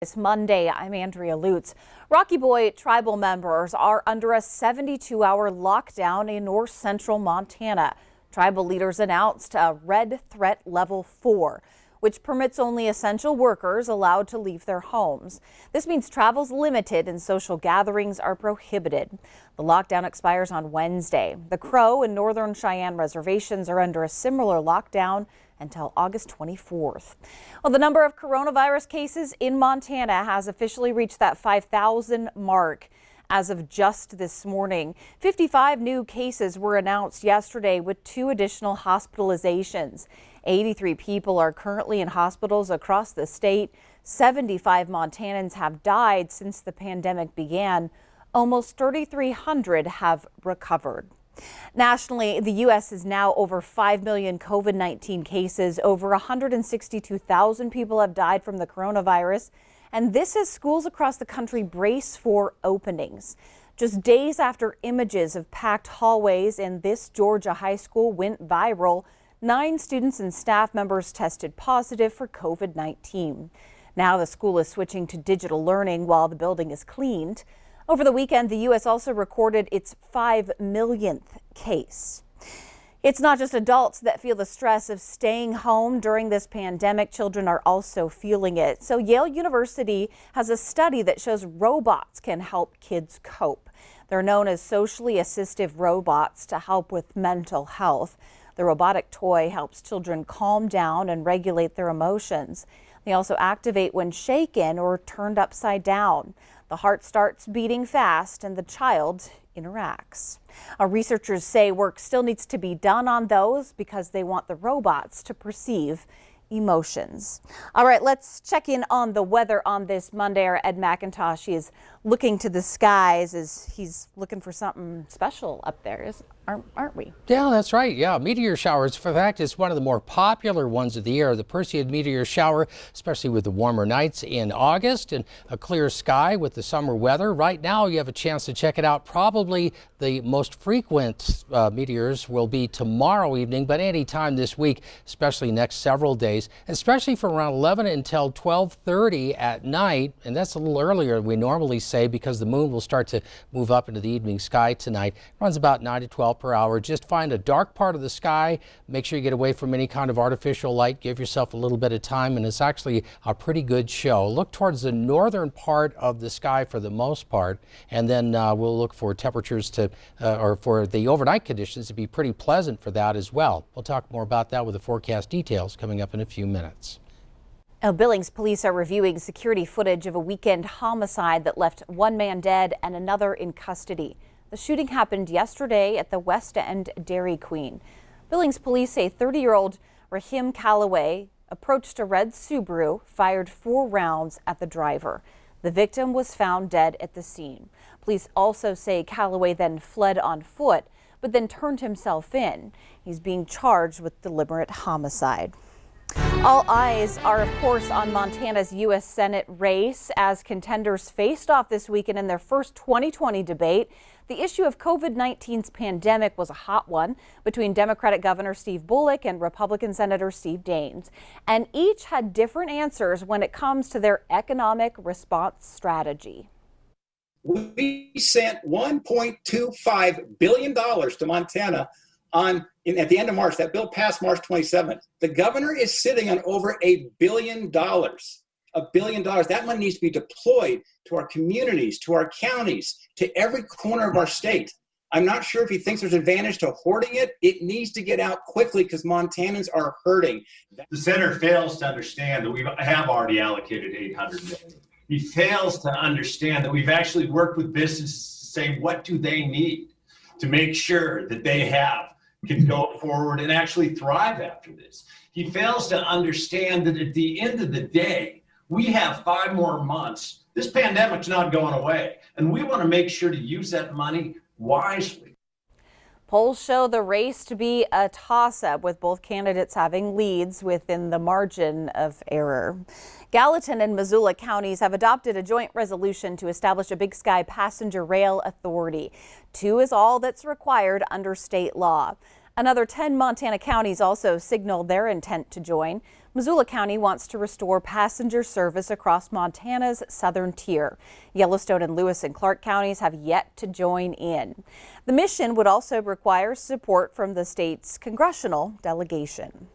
This Monday, I'm Andrea Lutz. Rocky Boy tribal members are under a 72-hour lockdown in north central Montana. Tribal leaders announced a red threat level 4, which permits only essential workers allowed to leave their homes. This means travel's limited and social gatherings are prohibited. The lockdown expires on Wednesday. The Crow and Northern Cheyenne reservations are under a similar lockdown until August 24th. Well, the number of coronavirus cases in Montana has officially reached that 5,000 mark. As of just this morning, 55 new cases were announced yesterday with 2 additional hospitalizations. 83 people are currently in hospitals across the state. 75 Montanans have died since the pandemic began. Almost 3,300 have recovered. Nationally, the U.S. is now over 5 million COVID-19 cases. Over 162,000 people have died from the coronavirus. And this as schools across the country brace for openings. Just days after images of packed hallways in this Georgia high school went viral, 9 students and staff members tested positive for COVID-19. Now the school is switching to digital learning while the building is cleaned. Over the weekend, the U.S. also recorded its 5 millionth case. It's not just adults that feel the stress of staying home during this pandemic. Children are also feeling it. So Yale University has a study that shows robots can help kids cope. They're known as socially assistive robots to help with mental health. The robotic toy helps children calm down and regulate their emotions. They also activate when shaken or turned upside down. The heart starts beating fast and the child interacts. Our researchers say work still needs to be done on those because they want the robots to perceive emotions. All right, let's check in on the weather on this Monday. Our Ed McIntosh, he is looking to the skies as he's looking for something special up there, aren't we? Yeah, that's right. Yeah, meteor showers. For fact, it's one of the more popular ones of the year. The Perseid meteor shower, especially with the warmer nights in August and a clear sky with the summer weather. Right now, you have a chance to check it out. Probably the most frequent meteors will be tomorrow evening, but any time this week, especially next several days, especially from around 11 until 12:30 at night. And that's a little earlier than we normally say because the moon will start to move up into the evening sky tonight. It runs about 9 to 12 per hour. Just find a dark part of the sky. Make sure you get away from any kind of artificial light. Give yourself a little bit of time, and it's actually a pretty good show. Look towards the northern part of the sky for the most part, and then we'll look for temperatures to, or for the overnight conditions to be pretty pleasant for that as well. We'll talk more about that with the forecast details coming up in a few minutes. Billings police are reviewing security footage of a weekend homicide that left 1 man dead and another in custody. The shooting happened yesterday at the West End Dairy Queen. Billings police say 30-year-old Rahim Calloway approached a red Subaru, fired 4 rounds at the driver. The victim was found dead at the scene. Police also say Calloway then fled on foot, but then turned himself in. He's being charged with deliberate homicide. All eyes are, of course, on Montana's U.S. Senate race as contenders faced off this weekend in their first 2020 debate. The issue of COVID-19's pandemic was a hot one between Democratic Governor Steve Bullock and Republican Senator Steve Daines. And each had different answers when it comes to their economic response strategy. We sent $1.25 billion to Montana at the end of March. That bill passed March 27th. The governor is sitting on over $1 billion. $1 billion. That money needs to be deployed to our communities, to our counties, to every corner of our state. I'm not sure if he thinks there's advantage to hoarding it. It needs to get out quickly because Montanans are hurting. The senator fails to understand that we have already allocated $800 million. He fails to understand that we've actually worked with businesses to say, what do they need to make sure that they can go forward and actually thrive after this. He fails to understand that at the end of the day, we have 5 more months. This pandemic's not going away, and we want to make sure to use that money wisely. Polls show the race to be a toss-up, with both candidates having leads within the margin of error. Gallatin and Missoula counties have adopted a joint resolution to establish a Big Sky passenger rail authority. 2 is all that's required under state law. Another 10 Montana counties also signaled their intent to join. Missoula County wants to restore passenger service across Montana's southern tier. Yellowstone and Lewis and Clark counties have yet to join in. The mission would also require support from the state's congressional delegation.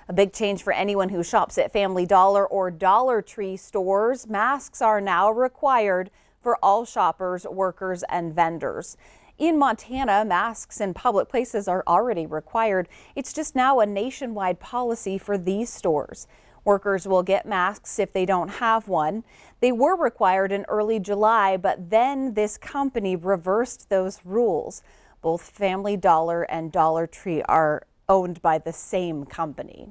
A big change for anyone who shops at Family Dollar or Dollar Tree stores. Masks are now required for all shoppers, workers, and vendors. In Montana, masks in public places are already required. It's just now a nationwide policy for these stores. Workers will get masks if they don't have one. They were required in early July, but then this company reversed those rules. Both Family Dollar and Dollar Tree are owned by the same company.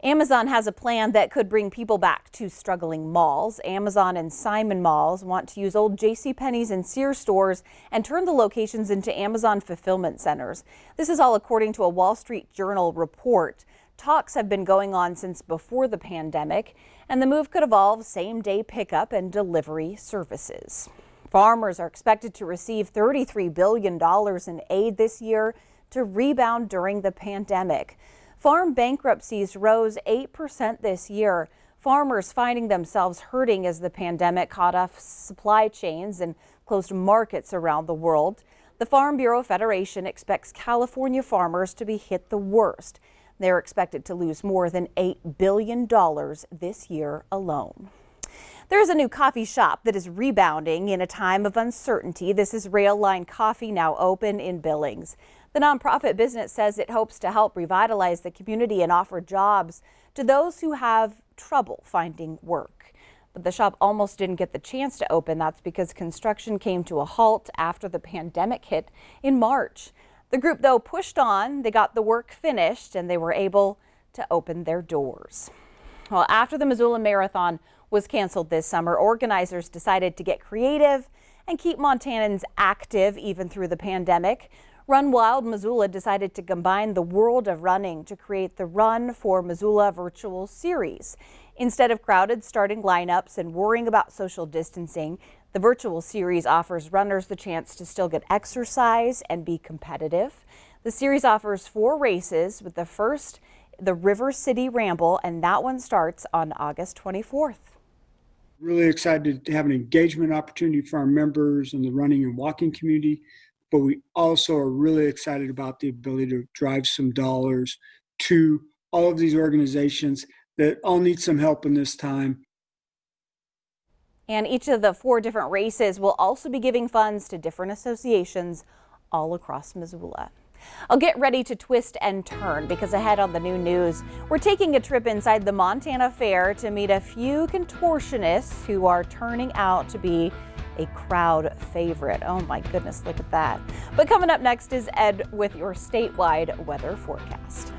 Amazon has a plan that could bring people back to struggling malls. Amazon and Simon Malls want to use old JCPenney's and Sears stores and turn the locations into Amazon fulfillment centers. This is all according to a Wall Street Journal report. Talks have been going on since before the pandemic, and the move could involve same-day pickup and delivery services. Farmers are expected to receive $33 billion in aid this year to rebound during the pandemic. Farm bankruptcies rose 8% this year. Farmers finding themselves hurting as the pandemic caught off supply chains and closed markets around the world. The Farm Bureau Federation expects California farmers to be hit the worst. They're expected to lose more than $8 billion this year alone. There's a new coffee shop that is rebounding in a time of uncertainty. This is Rail Line Coffee, now open in Billings. The nonprofit business says it hopes to help revitalize the community and offer jobs to those who have trouble finding work. But the shop almost didn't get the chance to open. That's because construction came to a halt after the pandemic hit in March. The group, though, pushed on. They got the work finished and they were able to open their doors. Well, after the Missoula Marathon was canceled this summer, organizers decided to get creative and keep Montanans active even through the pandemic. Run Wild Missoula decided to combine the world of running to create the Run for Missoula virtual series. Instead of crowded starting lineups and worrying about social distancing, the virtual series offers runners the chance to still get exercise and be competitive. The series offers 4 races, with the first the River City Ramble, and that one starts on August 24th. Really excited to have an engagement opportunity for our members in the running and walking community, but we also are really excited about the ability to drive some dollars to all of these organizations that all need some help in this time. And each of the 4 different races will also be giving funds to different associations all across Missoula. I'll get ready to twist and turn because ahead on the new news, we're taking a trip inside the Montana Fair to meet a few contortionists who are turning out to be a crowd favorite. Oh my goodness, look at that. But coming up next is Ed with your statewide weather forecast.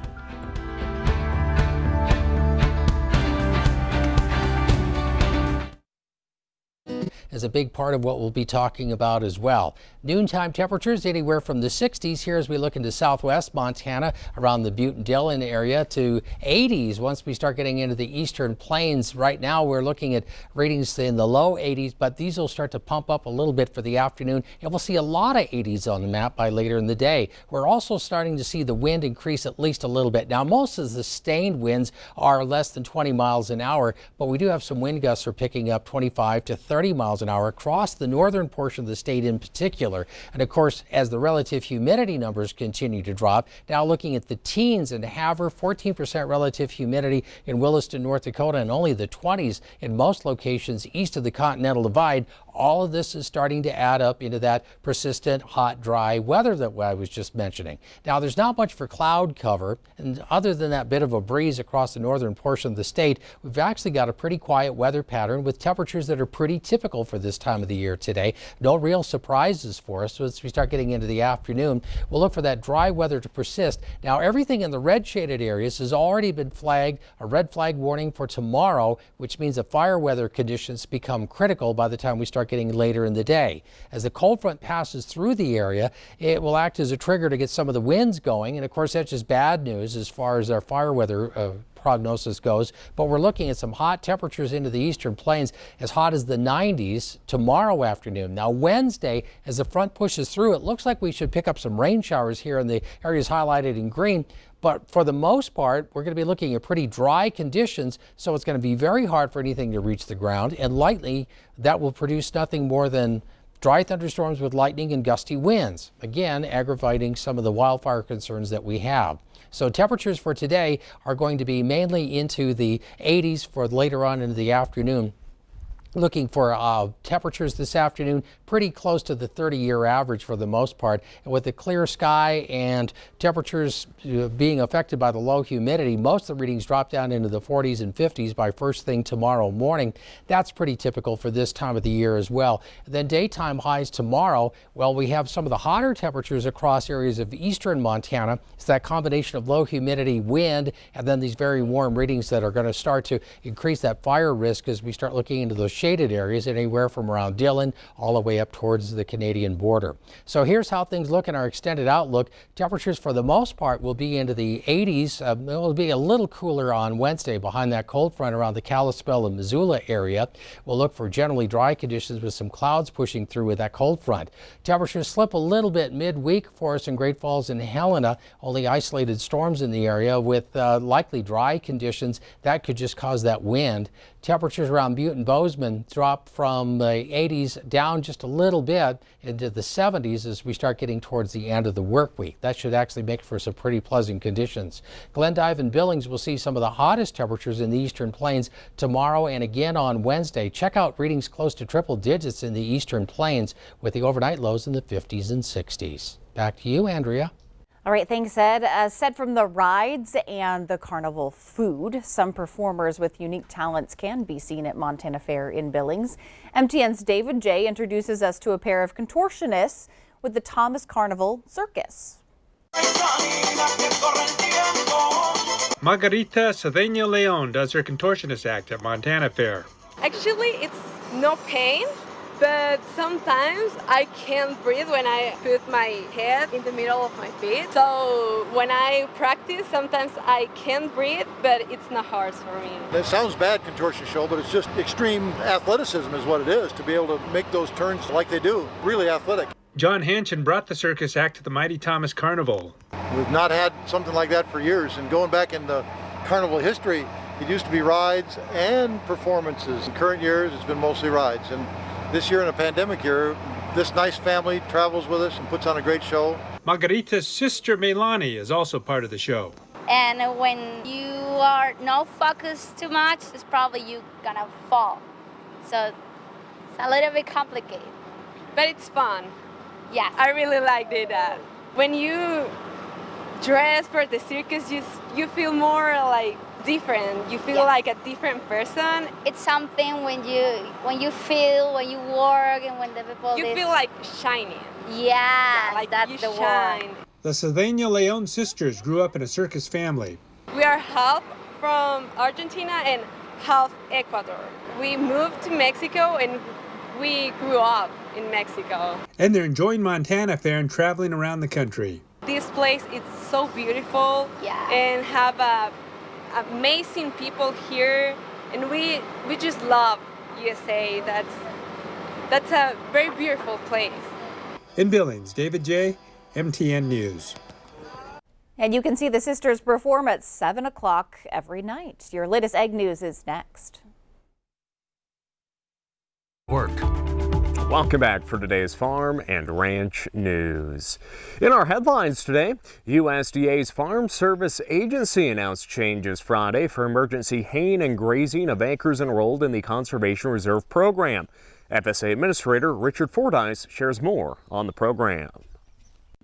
Is a big part of what we'll be talking about as well. Noontime temperatures anywhere from the 60s here as we look into southwest Montana around the Butte and Dillon area to 80s once we start getting into the eastern plains. Right now we're looking at readings in the low 80s, but these will start to pump up a little bit for the afternoon, and we'll see a lot of 80s on the map by later in the day. We're also starting to see the wind increase at least a little bit. Now most of the sustained winds are less than 20 miles an hour, but we do have some wind gusts are picking up 25 to 30 miles an hour across the northern portion of the state in particular. And of course, as the relative humidity numbers continue to drop, now looking at the teens in Havre, 14% relative humidity in Williston, North Dakota, and only the 20s in most locations east of the Continental Divide. All of this is starting to add up into that persistent, hot, dry weather that I was just mentioning. Now, there's not much for cloud cover, and other than that bit of a breeze across the northern portion of the state, we've actually got a pretty quiet weather pattern with temperatures that are pretty typical for this time of the year today. No real surprises for us. So as we start getting into the afternoon, we'll look for that dry weather to persist. Now, everything in the red shaded areas has already been flagged a red flag warning for tomorrow, which means that fire weather conditions become critical by the time we start getting later in the day. As the cold front passes through the area, it will act as a trigger to get some of the winds going. And of course, that's just bad news as far as our fire weather prognosis goes, but we're looking at some hot temperatures into the eastern plains, as hot as the 90s tomorrow afternoon. Now Wednesday, as the front pushes through, it looks like we should pick up some rain showers here in the areas highlighted in green, But for the most part, we're going to be looking at pretty dry conditions, so it's going to be very hard for anything to reach the ground, and likely that will produce nothing more than dry thunderstorms with lightning and gusty winds, again aggravating some of the wildfire concerns that we have. So temperatures for today are going to be mainly into the 80s for later on into the afternoon. Looking for temperatures this afternoon pretty close to the 30-year average for the most part. And with the clear sky and temperatures being affected by the low humidity, most of the readings drop down into the 40s and 50s by first thing tomorrow morning. That's pretty typical for this time of the year as well. And then daytime highs tomorrow, well, we have some of the hotter temperatures across areas of eastern Montana. It's that combination of low humidity, wind, and then these very warm readings that are going to start to increase that fire risk as we start looking into those shaded areas anywhere from around Dillon all the way up towards the Canadian border. So here's how things look in our extended outlook. Temperatures for the most part will be into the 80s. It will be a little cooler on Wednesday behind that cold front around the Kalispell and Missoula area. We'll look for generally dry conditions with some clouds pushing through with that cold front. Temperatures slip a little bit midweek for us in Great Falls and Helena. Only isolated storms in the area with likely dry conditions. That could just cause that wind. Temperatures around Butte and Bozeman drop from the 80s down just a little bit into the 70s as we start getting towards the end of the work week. That should actually make for some pretty pleasant conditions. Glendive and Billings will see some of the hottest temperatures in the eastern plains tomorrow and again on Wednesday. Check out readings close to triple digits in the eastern plains with the overnight lows in the 50s and 60s. Back to you, Andrea. All right, thanks, Ed. Aside from the rides and the carnival food, some performers with unique talents can be seen at Montana Fair in Billings. MTN's David J. introduces us to a pair of contortionists with the Thomas Carnival Circus. Margarita Cedeno Leon does her contortionist act at Montana Fair. Actually, it's no pain, but sometimes I can't breathe when I put my head in the middle of my feet. So when I practice, sometimes I can't breathe, but it's not hard for me. It sounds bad, contortion show, but it's just extreme athleticism is what it is, to be able to make those turns like they do. Really athletic. John HANSCHEN brought the circus act to the Mighty Thomas Carnival. We've not had something like that for years, and going back in the carnival history, it used to be rides and performances. In current years, it's been mostly rides. And this year in a pandemic year, this nice family travels with us and puts on a great show. Margarita's sister Melanie is also part of the show. And when you are not focused too much, it's probably you gonna fall. So it's a little bit complicated. But it's fun. Yes. I really liked it. When you dress for the circus, you feel more like different. You feel like a different person. It's something when you feel, when you work, and when the people you feel like shining. Yeah, like that's you the shine. word. The Cedeno Leon sisters grew up in a circus family. We are half from Argentina and half Ecuador. We moved to Mexico and we grew up in Mexico. And they're enjoying Montana Fair and traveling around the country. This place is so beautiful and have amazing people here, and we just love USA. That's a very beautiful place. In Billings, David J., MTN News. And you can see the sisters perform at 7 o'clock every night. Your latest Egg News is next. Welcome back for today's Farm and Ranch News. In our headlines today, USDA's Farm Service Agency announced changes Friday for emergency haying and grazing of acres enrolled in the Conservation Reserve Program. FSA Administrator Richard Fordyce shares more on the program.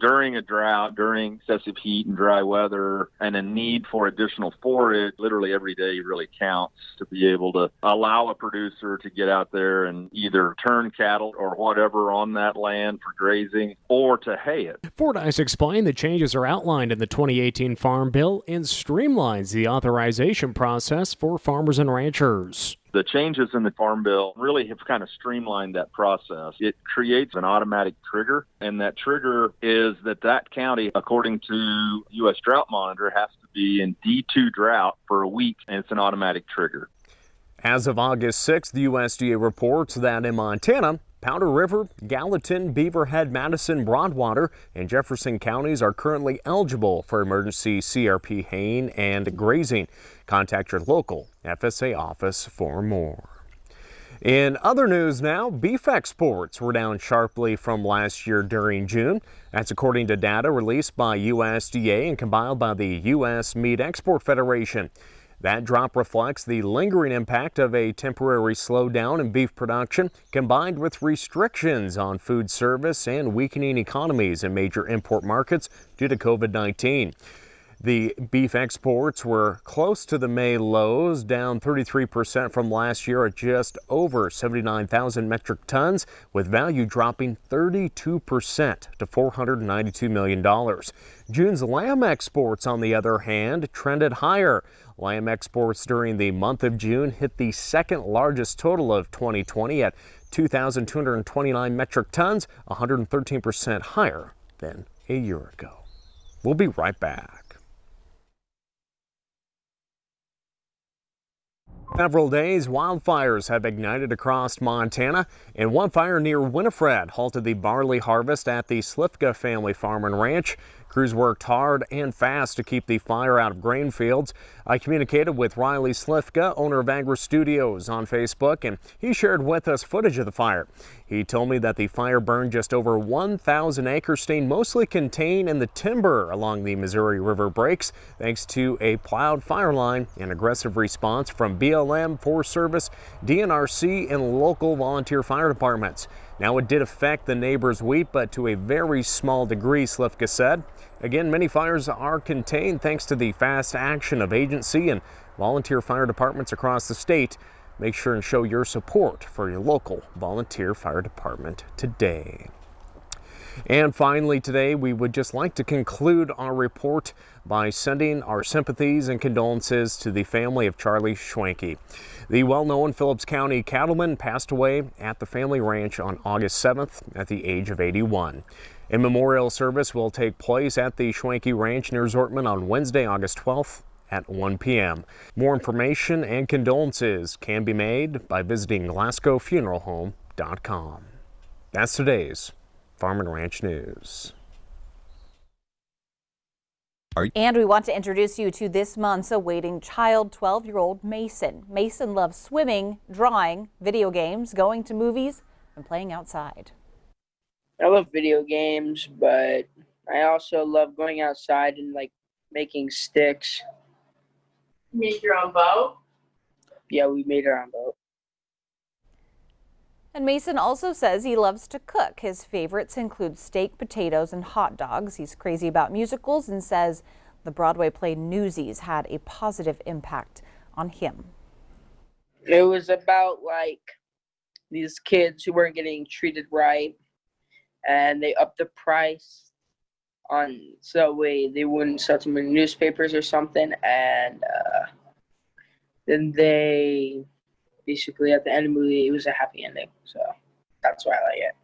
During a drought, during excessive heat and dry weather, and a need for additional forage, literally every day really counts to be able to allow a producer to get out there and either turn cattle or whatever on that land for grazing or to hay it. Fordyce explained the changes are outlined in the 2018 Farm Bill and streamlines the authorization process for farmers and ranchers. The changes in the Farm Bill really have kind of streamlined that process. It creates an automatic trigger, and that trigger is that county, according to U.S. Drought Monitor, has to be in D2 drought for a week, and it's an automatic trigger. As of August 6th, the USDA reports that in Montana, Powder River, Gallatin, Beaverhead, Madison, Broadwater, and Jefferson counties are currently eligible for emergency CRP haying and grazing. Contact your local FSA office for more. In other news now, beef exports were down sharply from last year during June. That's according to data released by USDA and compiled by the U.S. Meat Export Federation. That drop reflects the lingering impact of a temporary slowdown in beef production, combined with restrictions on food service and weakening economies in major import markets due to COVID-19. The beef exports were close to the May lows, down 33% from last year at just over 79,000 metric tons, with value dropping 32% to $492 million. June's lamb exports, on the other hand, trended higher. Lamb exports during the month of June hit the second largest total of 2020 at 2,229 metric tons, 113% higher than a year ago. We'll be right back. Several days, wildfires have ignited across Montana, and one fire near Winifred halted the barley harvest at the Slifka family farm and ranch. Crews worked hard and fast to keep the fire out of grain fields. I communicated with Riley Slifka, owner of Agri Studios, on Facebook, and he shared with us footage of the fire. He told me that the fire burned just over 1,000 acres, staying mostly contained in the timber along the Missouri River breaks, thanks to a plowed fire line and aggressive response from BLM, Forest Service, DNRC, and local volunteer fire departments. Now, it did affect the neighbor's wheat, but to a very small degree, Slifka said. Again, many fires are contained thanks to the fast action of agency and volunteer fire departments across the state. Make sure and show your support for your local volunteer fire department today. And finally today, we would just like to conclude our report by sending our sympathies and condolences to the family of Charlie Schwenke. The well-known Phillips County cattleman passed away at the family ranch on August 7th at the age of 81. A memorial service will take place at the Schwenke Ranch near Zortman on Wednesday, August 12th at 1 p.m. More information and condolences can be made by visiting GlasgowFuneralHome.com. That's today's Farm and Ranch News. And we want to introduce you to this month's awaiting child, 12-year-old Mason. Mason loves swimming, drawing, video games, going to movies, and playing outside. I love video games, but I also love going outside and making sticks. You made your own boat? Yeah, we made our own boat. And Mason also says he loves to cook. His favorites include steak, potatoes, and hot dogs. He's crazy about musicals and says the Broadway play Newsies had a positive impact on him. It was about these kids who weren't getting treated right, and they upped the price so they wouldn't sell them in newspapers or something, and then they basically at the end of the movie it was a happy ending, so that's why I like it.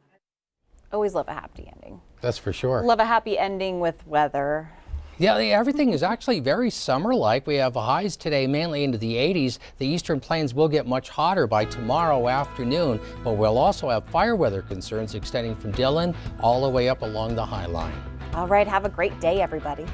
Always love a happy ending. That's for sure. Love a happy ending with weather. Yeah, everything is actually very summer-like. We have highs today mainly into the 80s. The eastern plains will get much hotter by tomorrow afternoon, but we'll also have fire weather concerns extending from Dillon all the way up along the High Line. All right, have a great day, everybody.